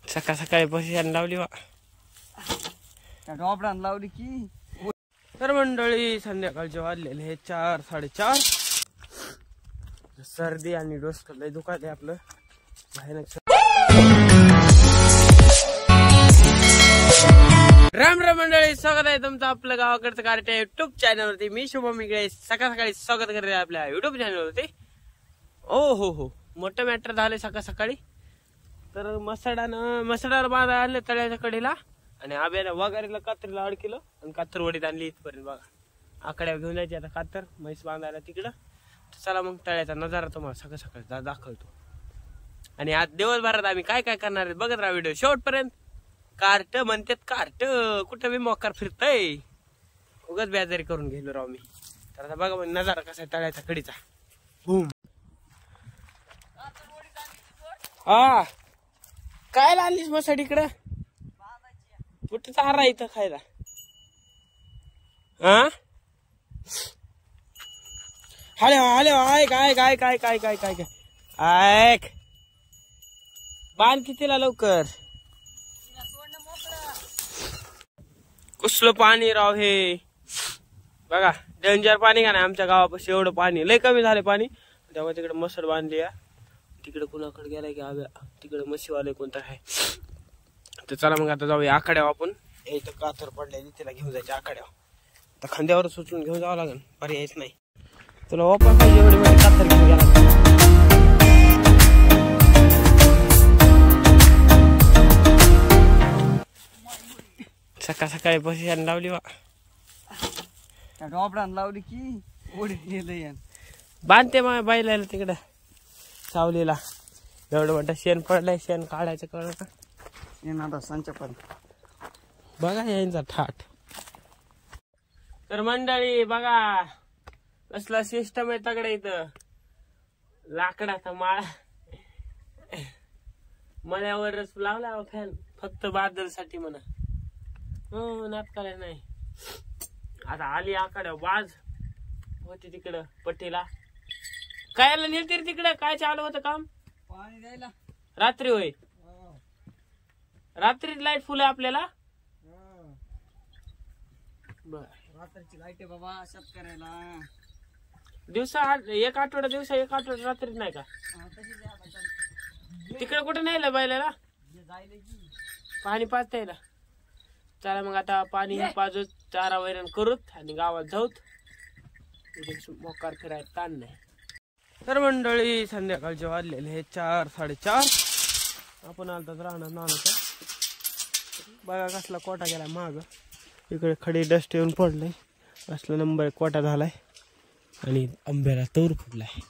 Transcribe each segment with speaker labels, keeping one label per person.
Speaker 1: सकाळ सकाळी पोशिशन लावली वा
Speaker 2: ड्रॉपडाऊन लावली की.
Speaker 1: तर मंडळी संध्याकाळचे वाजलेले हे 4 साडेचार. सर्दी आणि डोसकं लय दुखायलंय आपलं भयानक. राम राम मंडळी, स्वागत आहे तुमचं आपलं गावाकडचं कार्य युट्यूब चॅनल वरती. मी शुभम इकडे सकाळ सकाळी स्वागत करते आपल्या युट्यूब चॅनल वरती. हो मोठं मॅटर झालं सकाळ सकाळी. तर मसडाला बांधा आणले तळ्याच्या कडेला आणि आब्याने वगैरेला कात्रीला अडकिलं आणि कातरवडीत आणली इथपर्यंत. बघा आकड्या घेऊन जायची आता कातर म्हैस बांधायला तिकडं. चला मग तळ्याचा नजारा तुम्हाला सकाळ सकाळी दाखवतो. आणि आज दिवसभरात आम्ही काय काय करणार आहे बघत राहा व्हिडिओ शेवटपर्यंत. कार्ट म्हणतात कार्ट कुठं बी मोकार फिरतय, उगाच बेजारी करून गेलो राव मी. तर आता बघा नजारा कसा आहे तळ्याचा कडीचा. बूम. हा काय लावलीस मसाड इकडं? कुठं चारा इथं खायला? हा हले ऐक ऐक ऐक ऐक ऐक ऐक ऐक ऐक बांध कितीला लवकर. कसलं पाणी राव हे. बघा डेंजर पाणी का नाही आमच्या गावापाशी. एवढं पाणी लय कमी झाले पाणी. त्यामुळे तिकडे मसड बांधली या. तिकडे कुणाकडे गेलाय की आव्या तिकडे म्हशीवाले कोणतं आहे. तर चला मग आता जाऊया आखाड्यावर. आपण इथं कातर पडलाय तिला घेऊन जायचे आखाड्यावर. तर खांद्यावर सुचून घेऊन जावं लागेल, पर्यायच नाही. तुला वापर पाहिजे एवढी मोठी कातर घेऊन गेला. सकाळ सकाळी पोशिशन लावली वा
Speaker 2: ड्रॉपडाऊन लावली की. ओढीत नेलं
Speaker 1: बांधते मग बैलाला तिकडं सावलीला. एवढं मोठं शेण पडलंय, शेण काढायचं कळ का
Speaker 2: येणार संच पण
Speaker 1: बघा यांचा ठाट. तर मंडळी बघा कसला सिस्टम आहे तगडे इथं. लाकडाचा माळा मळ्यावरच लावला फॅन फक्त बादल साठी म्हणा. हो नाटकाला नाही. आता आली आखाड्या बाज होती तिकडं पट्टीला. कायला नेलते रे तिकडं? काय चालू होतं काम?
Speaker 2: पाणी द्यायला.
Speaker 1: रात्री होय? रात्री लाईट फुल आहे आपल्याला. बर
Speaker 2: रात्रीची लाईट आहे बाबा शेतकऱ्याला.
Speaker 1: दिवसा एक आठवडा दिवसा एक आठवडा रात्री नाही का? तिकडे कुठे नाही बैलाला पाणी पाजता यायला. चला मग आता पाणी पाजू, चारा वैरण करूत आणि गावात जाऊत. मोकार फिरायला ताण नाही. तर मंडळी संध्याकाळचे वाजलेले हे 4 साडेचार. आपण आलतात राहणार नानाचा. बघा कसला कोटा गेला माग. इकडे खडी डस्ट येऊन पडलंय. असला नंबर कोटा झालाय आणि आंब्याला तोर फुटलाय.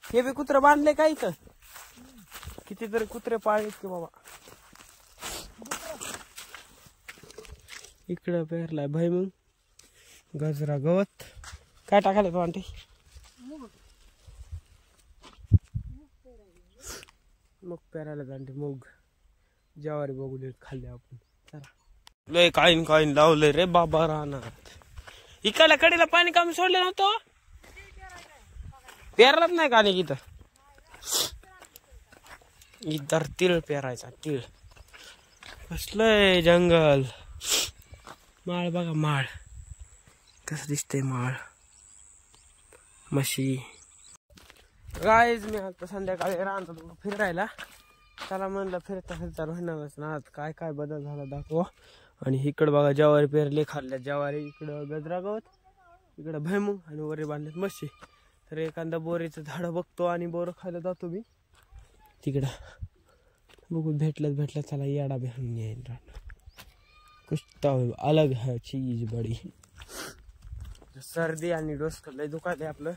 Speaker 1: हे बी कुत्रे बांधले का इथं? कितीतरी कुत्रे पाळलेत की बाबा. इकडं पेरलाय भैमुग, गजरा, गवत. काय टाकायला तो आंटी? मग पेरायला आंटी मूग ज्वारी बघू खाल्ले आपण. चला लय काहीन लावलंय रे बाबा राहणार. इकडल्या कडेला पाणी कमी सोडलं नव्हतं. पेरलाच नाही का इथं. इतर तीळ पेरायचा. तीळ कसलंय जंगल. माळ बघा माळ कसं दिसतंय. माळ म्हशी. गायच मी आता संध्याकाळी राहणार फिरायला. त्याला म्हणलं फिरता राहणारच ना. आज काय काय बदल झाला दाखवा. आणि इकडं बघा ज्वारी पेरले खाल्ल्या ज्वारी. इकडं गजरा गवत, इकडं भैमुग आणि वरे बांधलेत म्हशी. तर एखादा बोरीचं झाड बघतो आणि बोर खायला जातो मी तिकडं. बघू भेटलं चला येडा भेटून येईल. कुछ अलग है चीज बडी. सर्दी आणि डोसकं लय दुखायलंय आपलं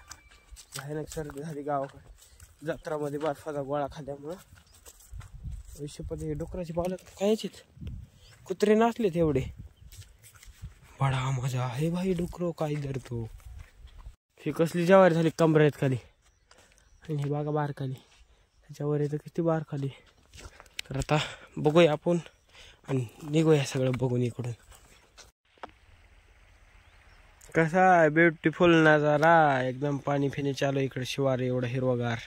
Speaker 1: भयानक. सर्दी झाली गावाकडे जत्रामध्ये बर्फाचा गोळा खाल्ल्यामुळं. विषयपणे डुकराची पावलं खायचीत. कुत्रे नसलेत एवढे. बडा मजा आहे भाई. डुकरो काय धरतो. ही कसली ज्वारी झाली कमरेत खाली. आणि हे बागा बार खाली. त्याच्यावर येतं किती बार खाली. तर आता बघूया आपण आणि निघूया सगळं बघून इकडून. कसा आहे ब्युटिफुल नजारा. एकदम पाणी फिनी चालू इकडे शिवार एवढं हिरवगार.